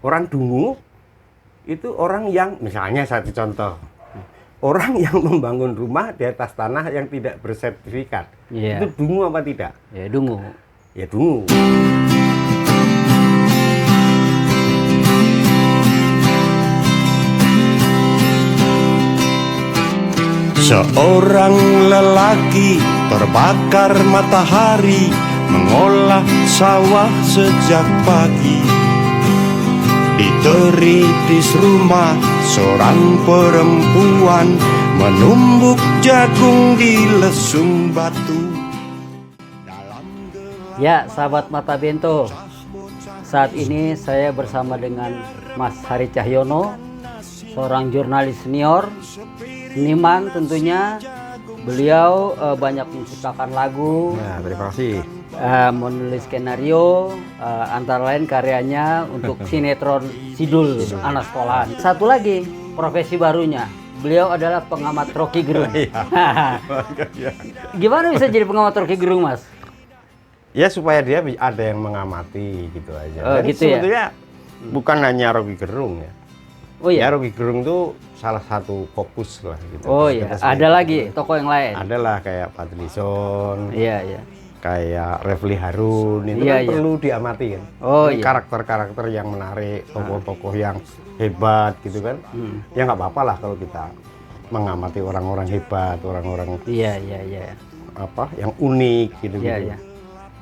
Orang dungu itu orang yang, misalnya satu contoh, orang yang membangun rumah di atas tanah yang tidak bersertifikat. Iya. Itu dungu apa tidak? Ya, dungu. Ya dungu. Seorang lelaki terbakar matahari, mengolah sawah sejak pagi. Di teritis rumah seorang perempuan menumbuk jagung di lesung batu. Ya, sahabat Mata Bento, saat ini saya bersama dengan Mas Hari Cahyono, seorang jurnalis senior, seniman tentunya. Beliau banyak menciptakan lagu, Nah, terima kasih. menulis skenario, antara lain karyanya untuk sinetron Sidul anak sekolahan. Satu lagi profesi barunya, beliau adalah pengamat Rocky Gerung. Gimana bisa jadi pengamat Rocky Gerung, Mas? Ya supaya dia ada yang mengamati gitu aja. Oh, Dan gitu ya? sebetulnya bukan hanya Rocky Gerung ya. Oh iya. Ya Rocky Gerung itu salah satu fokus lah gitu. Oh iya. Kita Ada lagi tokoh yang lain. Adalah kayak Fadlizon, Iya, iya. kayak Refli Harun, itu Iya, kan iya. perlu diamati kan. Oh Ini iya. karakter-karakter yang menarik, tokoh-tokoh yang hebat gitu kan. Ya nggak apa-apa lah kalau kita mengamati orang-orang hebat, orang-orang Iya, iya, iya. apa yang unik gitu. Iya, iya.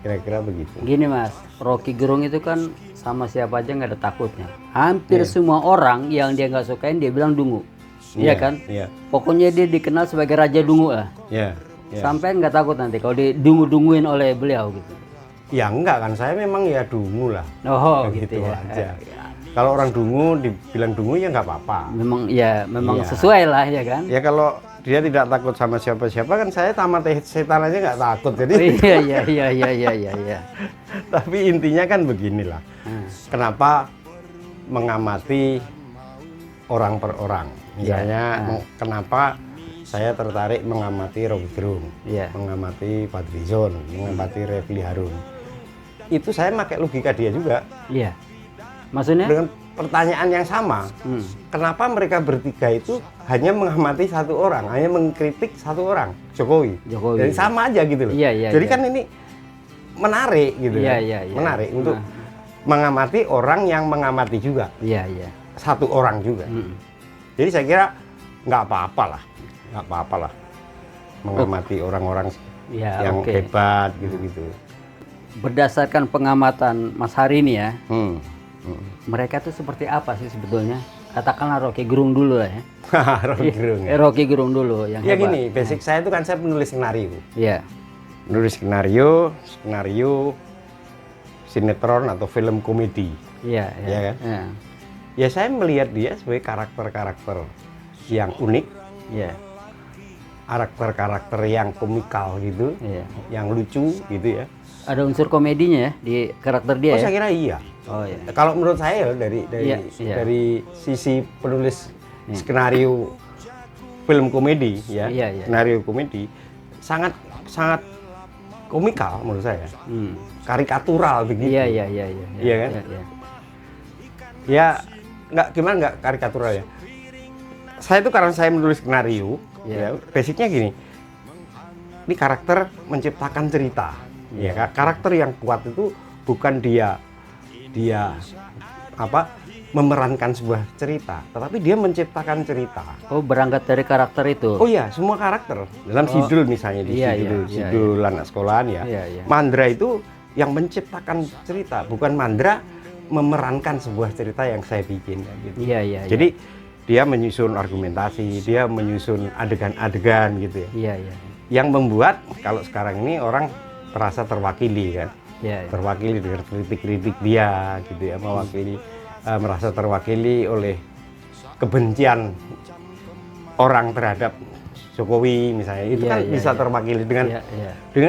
Kira-kira begitu. Gini, Mas, Rocky Gerung itu kan sama siapa aja nggak ada takutnya. Hampir Iya. semua orang yang dia nggak sukain dia bilang dungu. Iya kan? Iya. Pokoknya dia dikenal sebagai raja dungu lah. Iya. Iya. Sampai nggak takut nanti kalau didungu-dunguin oleh beliau gitu. Ya enggak kan, saya memang ya dungu lah. Oh, Begitu gitu ya. aja. Kalau orang dungu dibilang dungu ya nggak apa-apa. Memang Iya. sesuai lah ya kan. Ya kalau dia tidak takut sama siapa-siapa kan, saya tamat setan aja nggak takut. Jadi Iya. tapi intinya kan beginilah. Kenapa mengamati orang per orang? Misalnya kenapa saya tertarik mengamati Rocky Gerung, Iya. mengamati Fadlizon, mengamati Refli Harun. Itu saya pakai logika dia juga. Iya. Maksudnya? Dengan pertanyaan yang sama, kenapa mereka bertiga itu hanya mengamati satu orang, hanya mengkritik satu orang, Jokowi. Jadi sama aja gitu loh. Iya. Jadi kan ini menarik gitu. Iya. Menarik untuk mengamati orang yang mengamati juga. Iya. Satu orang juga. Jadi saya kira nggak apa-apa lah mengamati orang-orang yang hebat gitu-gitu. Berdasarkan pengamatan Mas Hari ini ya, mereka tuh seperti apa sih sebetulnya? Katakanlah Rocky Gerung dulu lah ya. Rocky Gerung. Ya. Rocky Gerung dulu yang Ya hebat. gini, basic saya itu kan saya penulis skenario. Iya. Menulis skenario sinetron atau film komedi. Iya kan? Iya. Ya saya melihat dia sebagai karakter-karakter yang unik, Iya. karakter-karakter yang komikal gitu, Iya. yang lucu gitu ya. Ada unsur komedinya ya di karakter dia ya? Saya kira iya. Oh iya. Kalau menurut saya ya, Iya. dari sisi penulis skenario film komedi ya, Iya. skenario komedi sangat komikal menurut saya, karikatural begitu. Iya. Iya kan? Iya. Ya nggak karikatural ya. Saya itu karena saya menulis skenario, ya, basicnya gini. Ini karakter menciptakan cerita. Ya, karakter yang kuat itu bukan dia memerankan sebuah cerita, tetapi dia menciptakan cerita. Oh, berangkat dari karakter itu. Oh iya, semua karakter. Dalam Sidul misalnya di Sidul anak sekolahan ya. Iya. Mandra itu yang menciptakan cerita, bukan Mandra memerankan sebuah cerita yang saya bikin gitu. Iya. Jadi dia menyusun argumentasi, dia menyusun adegan-adegan gitu ya. Iya. Yang membuat kalau sekarang ini orang merasa terwakili kan. Iya. Terwakili dengan kritik-kritik dia gitu ya, mewakili merasa terwakili oleh kebencian orang terhadap Jokowi misalnya. Itu kan bisa terwakili dengan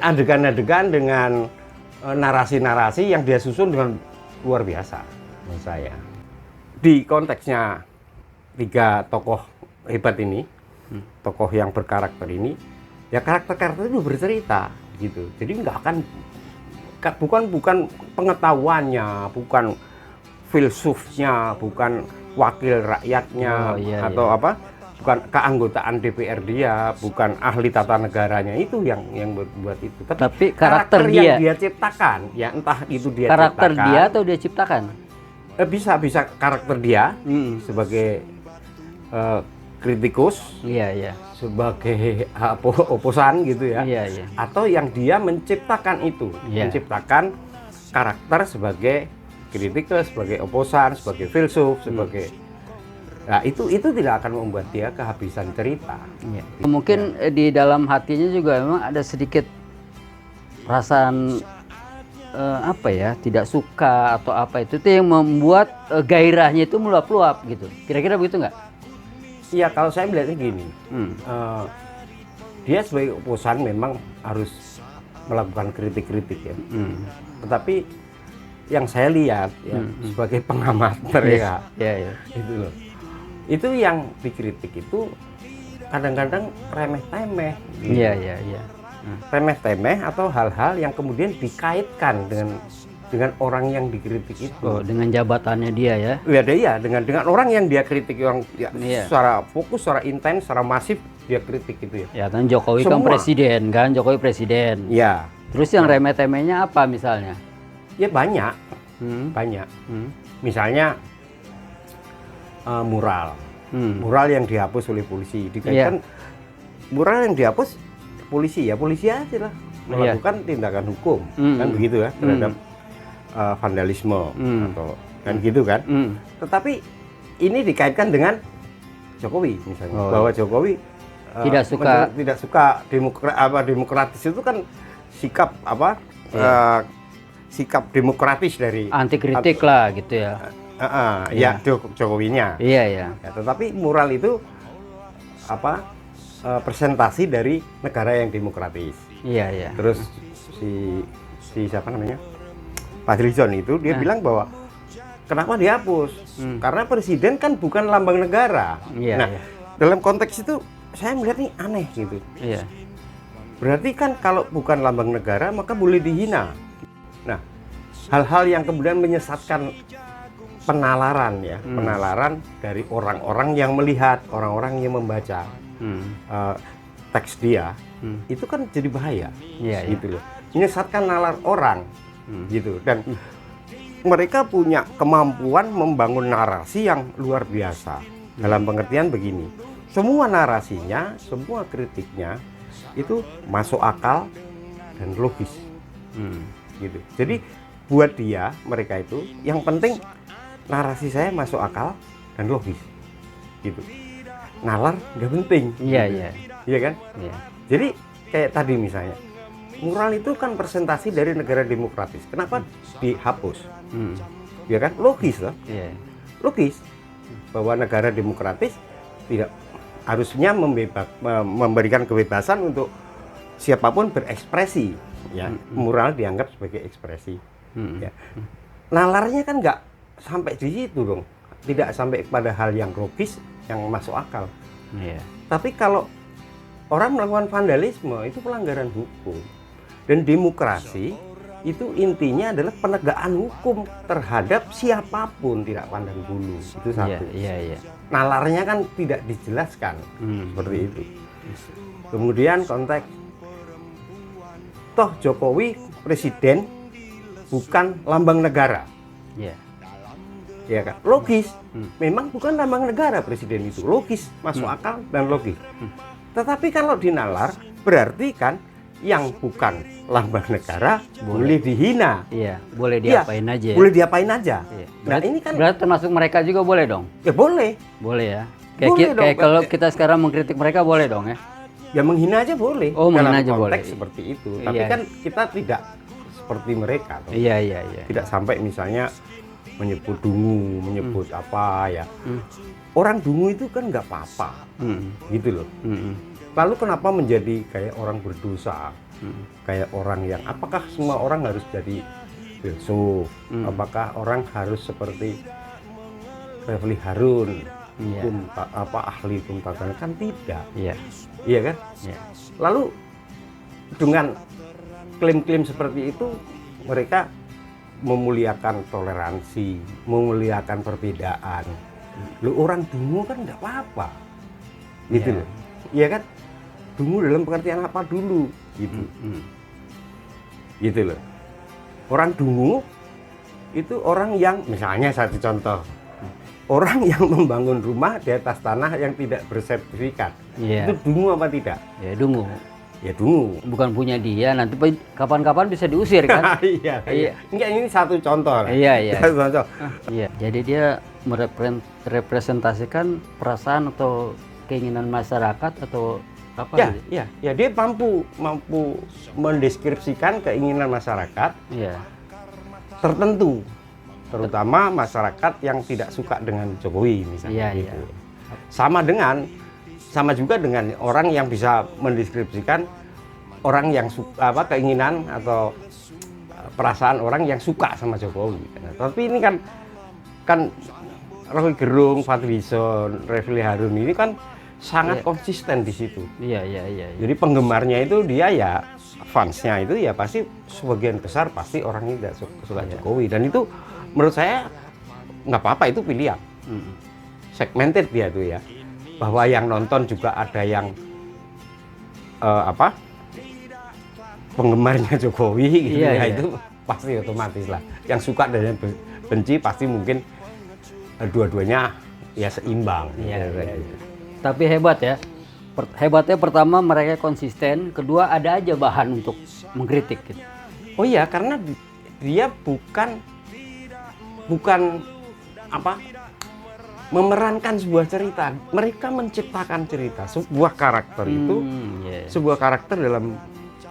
adegan-adegan, dengan narasi-narasi yang dia susun dengan luar biasa menurut saya. Di konteksnya 3 tokoh hebat ini, tokoh yang berkarakter ini, ya karakter-karakter itu bercerita gitu. Jadi nggak akan bukan pengetahuannya, bukan filsufnya, bukan wakil rakyatnya, Oh, iya, atau iya. apa, bukan keanggotaan DPR dia, bukan ahli tata negaranya, itu yang berbuat itu. Tapi karakter yang dia. dia ciptakan, ya entah itu dia Karakter ciptakan, dia atau dia ciptakan? bisa karakter dia sebagai kritikus, Iya, iya. sebagai oposan gitu ya, Iya, iya. atau yang dia menciptakan itu, Iya. menciptakan karakter sebagai kritikus, sebagai oposan, sebagai filsuf, sebagai nah itu tidak akan membuat dia kehabisan cerita. Iya. Mungkin di dalam hatinya juga memang ada sedikit perasaan apa ya, tidak suka atau apa itu tuh yang membuat gairahnya itu meluap-luap gitu. Kira-kira begitu nggak? Iya, kalau saya melihatnya gini, Hmm. dia sebagai oposan memang harus melakukan kritik-kritik ya. Tetapi yang saya lihat ya sebagai pengamat mereka, Iya, iya. itu loh, itu yang dikritik itu kadang-kadang remeh-temeh, gitu. Iya, iya, iya. Remeh-temeh atau hal-hal yang kemudian dikaitkan dengan orang yang dikritik itu. Oh, dengan jabatannya dia ya. Ya, iya, dengan orang yang dia kritik, yang ya, Iya. secara fokus, secara intens, secara masif dia kritik itu ya. Ya kan Jokowi kan Semua. presiden kan, Jokowi presiden. Ya, Terus yang remeh-temehnya apa misalnya? ya banyak, Hmm. banyak. Hmm. Misalnya mural, Hmm. mural yang dihapus oleh polisi, dikaitkan mural yang dihapus polisi, ya polisi aja lah melakukan tindakan hukum, kan begitu ya, terhadap vandalisme atau kan gitu kan. Tetapi ini dikaitkan dengan Jokowi misalnya, bahwa Jokowi tidak suka demokratis itu kan sikap sikap demokratis dari Anti kritik lah gitu ya. ya Jokowinya. Iya, iya. Ya, tetapi mural itu presentasi dari negara yang demokratis. Iya, iya. Terus si siapa namanya, Fadlizon itu dia bilang bahwa kenapa dihapus? Karena presiden kan bukan lambang negara. Iya, Nah, iya. dalam konteks itu saya melihat ini aneh gitu. Iya. Berarti kan kalau bukan lambang negara maka boleh dihina. Nah, hal-hal yang kemudian menyesatkan penalaran ya, penalaran dari orang-orang yang melihat, orang-orang yang membaca teks dia, itu kan jadi bahaya. Iya, iya. Gitu loh. Menyesatkan nalar orang, gitu. Dan mereka punya kemampuan membangun narasi yang luar biasa. Dalam pengertian begini, semua narasinya, semua kritiknya itu masuk akal dan logis, gitu. Jadi buat dia, mereka itu yang penting narasi saya masuk akal dan logis, gitu. Nalar nggak penting. Iya, gitu. iya. Iya kan? Iya. Jadi kayak tadi misalnya, mural itu kan presentasi dari negara demokratis. Kenapa dihapus? Ya kan? Logis loh. Iya. Logis bahwa negara demokratis tidak harusnya memberikan kebebasan untuk siapapun berekspresi. Ya, mural dianggap sebagai ekspresi. Ya. Nalarnya kan nggak sampai di situ dong. Tidak sampai pada hal yang logis, yang masuk akal. Iya. Tapi kalau orang melakukan vandalisme itu pelanggaran hukum. Dan demokrasi itu intinya adalah penegakan hukum terhadap siapapun, tidak pandang bulu. Itu Iya, satu. iya, iya. Nalarnya kan tidak dijelaskan seperti itu. Kemudian konteks toh Jokowi presiden bukan lambang negara. Iya. Ya kan? Logis. Memang bukan lambang negara presiden itu. Logis, masuk akal dan logis. Tetapi kalau dinalar berarti kan yang bukan lambang negara boleh dihina. Iya, boleh Iya, diapain aja. Boleh diapain aja. Iya. Nah, ini kan Berarti termasuk mereka juga boleh dong? ya boleh. Boleh ya. Boleh dong. Kayak kalau kita sekarang mengkritik mereka boleh dong ya? Ya menghina aja boleh. Oh, menghina dalam aja konteks boleh. seperti itu. Tapi Iya. kan kita tidak seperti mereka. Toh. Iya, iya, iya. Tidak sampai misalnya menyebut dungu, menyebut apa ya. Orang dungu itu kan nggak apa-apa. Gitu loh. Lalu kenapa menjadi kayak orang berdosa? Kayak orang yang, apakah semua orang harus jadi filsuf? Apakah orang harus seperti Refli Harun, Iya. ahli hukum tata negara? Kan tidak, Iya. iya kan? Iya. Lalu dengan klaim-klaim seperti itu mereka memuliakan toleransi, memuliakan perbedaan. Lu orang dungu kan nggak apa-apa, gitu Iya. loh. Iya kan? Dungu dalam pengertian apa dulu, gitu. Gitu loh. Orang dungu itu orang yang, misalnya satu contoh, orang yang membangun rumah di atas tanah yang tidak bersertifikat. Iya. Itu dungu apa tidak? Ya dungu. Ya dungu. Bukan punya dia, nanti kapan-kapan bisa diusir kan? Iya, Iya. Enggak, ini satu contoh lah. Iya, iya. Satu contoh. Iya. Jadi dia merepresentasikan perasaan atau keinginan masyarakat atau apa? Ya, gitu? ya, dia mampu mendeskripsikan keinginan masyarakat Iya. tertentu, terutama masyarakat yang tidak suka dengan Jokowi misalnya. Iya, gitu. iya. Sama juga dengan orang yang bisa mendeskripsikan orang yang keinginan atau perasaan orang yang suka sama Jokowi. Tapi ini kan Rocky Gerung, Fadlizon, Refli Harun ini kan sangat konsisten di situ. Iya, iya, iya. Jadi penggemarnya itu dia ya, fansnya itu ya pasti sebagian besar pasti orang ini tidak suka Jokowi, dan itu menurut saya nggak apa-apa, itu pilihan. Segmented dia tuh ya, bahwa yang nonton juga ada yang penggemarnya Jokowi gitu Iya, ya, iya. itu pasti otomatis lah. Yang suka dan yang benci pasti mungkin dua-duanya ya seimbang. Iya, gitu. iya. Tapi hebat ya. Hebatnya pertama mereka konsisten, kedua ada aja bahan untuk mengkritik gitu. Oh iya, karena dia bukan memerankan sebuah cerita. Mereka menciptakan cerita, sebuah karakter itu, Iya. sebuah karakter dalam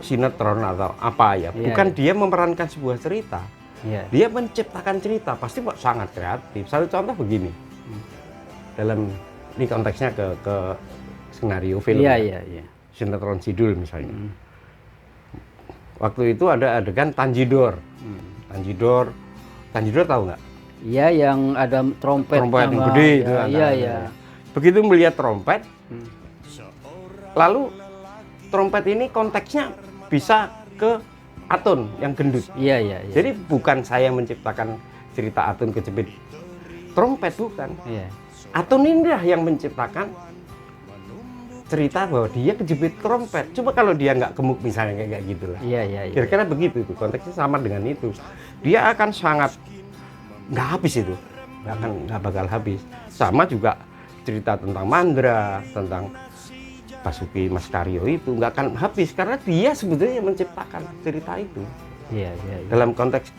sinetron atau apa ya. Iya, Bukan iya. dia memerankan sebuah cerita. Iya. Dia menciptakan cerita, pasti sangat kreatif. Satu contoh begini. Dalam ini konteksnya ke skenario film. Iya, ya. iya, iya. Sinetron Sidul misalnya. Waktu itu ada adegan Tanjidor. Tanjidor tahu nggak? Iya, yang ada trompet Trompet yang sama- gede ya, itu. Iya, iya. Begitu melihat trompet, lalu trompet ini konteksnya bisa ke Atun yang gendut. Iya, iya, iya. Jadi bukan saya menciptakan cerita Atun kejepit trompet, bukan. iya. Atun inilah yang menciptakan cerita bahwa dia kejepit trompet. Coba kalau dia nggak gemuk misalnya kayak gitu lah. Iya, iya, iya. Kira-kira begitu itu, konteksnya sama dengan itu. Dia akan sangat nggak habis itu, nggak bakal habis. Sama juga cerita tentang Mandra, tentang Basuki Mas Karyo itu nggak akan habis karena dia sebetulnya yang menciptakan cerita itu. Iya, iya, iya. Dalam konteks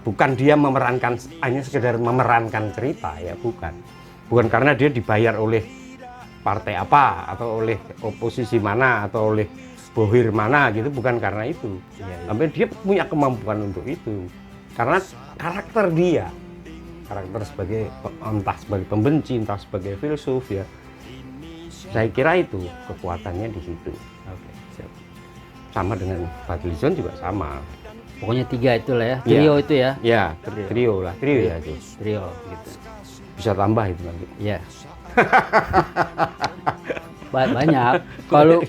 bukan dia memerankan, hanya sekedar memerankan cerita ya, bukan karena dia dibayar oleh partai apa atau oleh oposisi mana atau oleh bohir mana gitu, bukan karena itu. Tapi dia punya kemampuan untuk itu karena karakter dia, karakter sebagai entah sebagai pembenci, entah sebagai filsuf ya. Saya kira itu kekuatannya di situ. Oke, siap. Sama dengan Fadlizon juga sama. Pokoknya 3 itulah ya. Trio itu ya. Ya, trio ya itu. Trio gitu. Bisa tambah itu nanti. Iya. Banyak.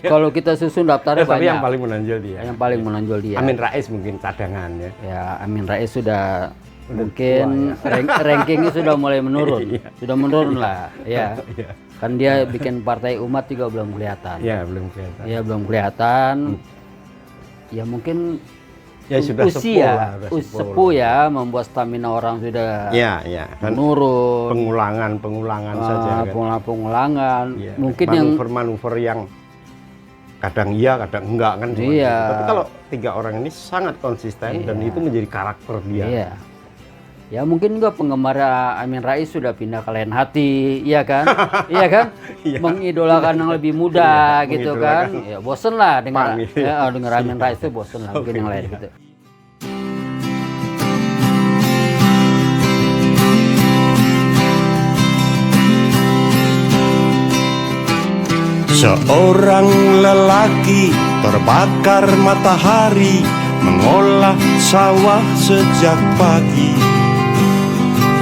Kalau kita susun daptarnya Tapi banyak. yang paling menonjol dia. Yang paling menonjol dia. Amin Rais mungkin cadangan ya. Ya, Amin Rais sudah mungkin rankingnya sudah mulai menurun. Iya. Sudah menurun lah. Ya. Iya. Kan dia bikin partai umat juga belum kelihatan. Ya, belum kelihatan. Ya, belum kelihatan. Ya mungkin Ya sudah usia, sepuh lah, sepuh ya, membuat stamina orang sudah Ya. Dan menurun. pengulangan saja kan. Pengulangan. Ya, Mungkin yang manuver yang kadang iya, kadang enggak kan. cuma Iya. gitu. Tapi kalau 3 orang ini sangat konsisten dan itu menjadi karakter dia. iya. Ya mungkin juga penggemar Amin Rais sudah pindah ke lain hati, iya kan? Iya kan? Iya. Mengidolakan yang lebih muda Iya, gitu kan? mengidolakan Ya bosen lah dengar Pan, gitu. dengar Amin Rais itu bosen lah, mungkin yang lain gitu. Seorang lelaki terbakar matahari mengolah sawah sejak pagi.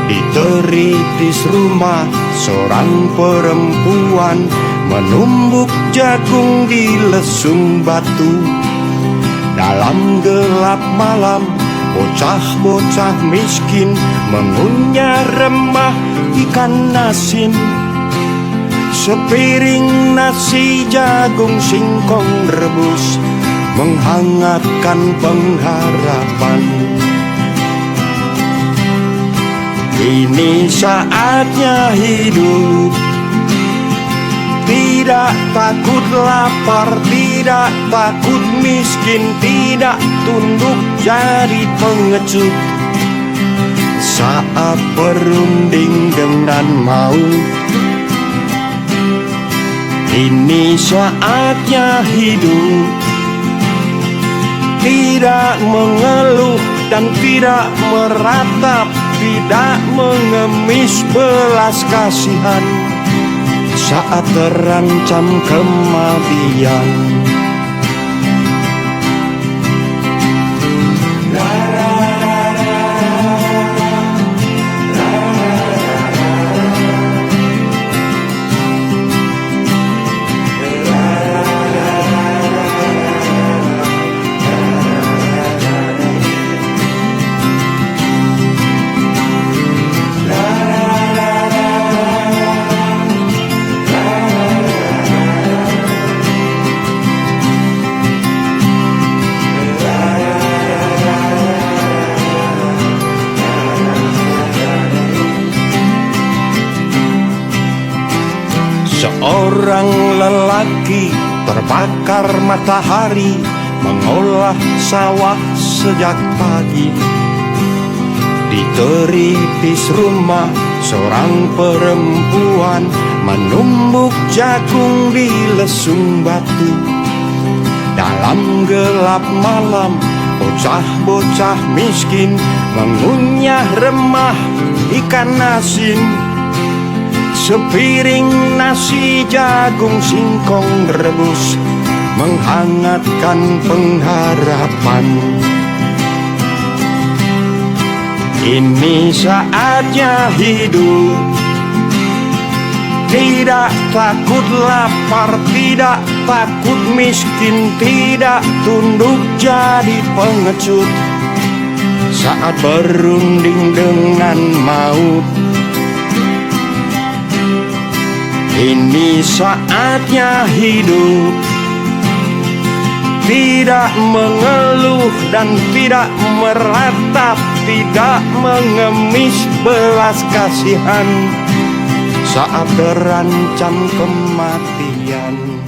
Di teritis rumah seorang perempuan menumbuk jagung di lesung batu. Dalam gelap malam bocah-bocah miskin mengunyah remah ikan asin. Sepiring nasi jagung singkong rebus menghangatkan pengharapan. Ini saatnya hidup, tidak takut lapar, tidak takut miskin, tidak tunduk jadi pengecut. Saat berunding dengan maut, ini saatnya hidup, tidak mengeluh dan tidak meratap, tidak mengemis belas kasihan saat terancam kematian. Seorang lelaki terbakar matahari mengolah sawah sejak pagi. Di teripis rumah seorang perempuan menumbuk jagung di lesung batu. Dalam gelap malam bocah-bocah miskin mengunyah remah ikan asin. Sepiring nasi jagung singkong rebus menghangatkan pengharapan. Ini saatnya hidup, tidak takut lapar, tidak takut miskin, tidak tunduk jadi pengecut. Saat berunding dengan maut, ini saatnya hidup, tidak mengeluh dan tidak meratap, tidak mengemis belas kasihan saat terancam kematian.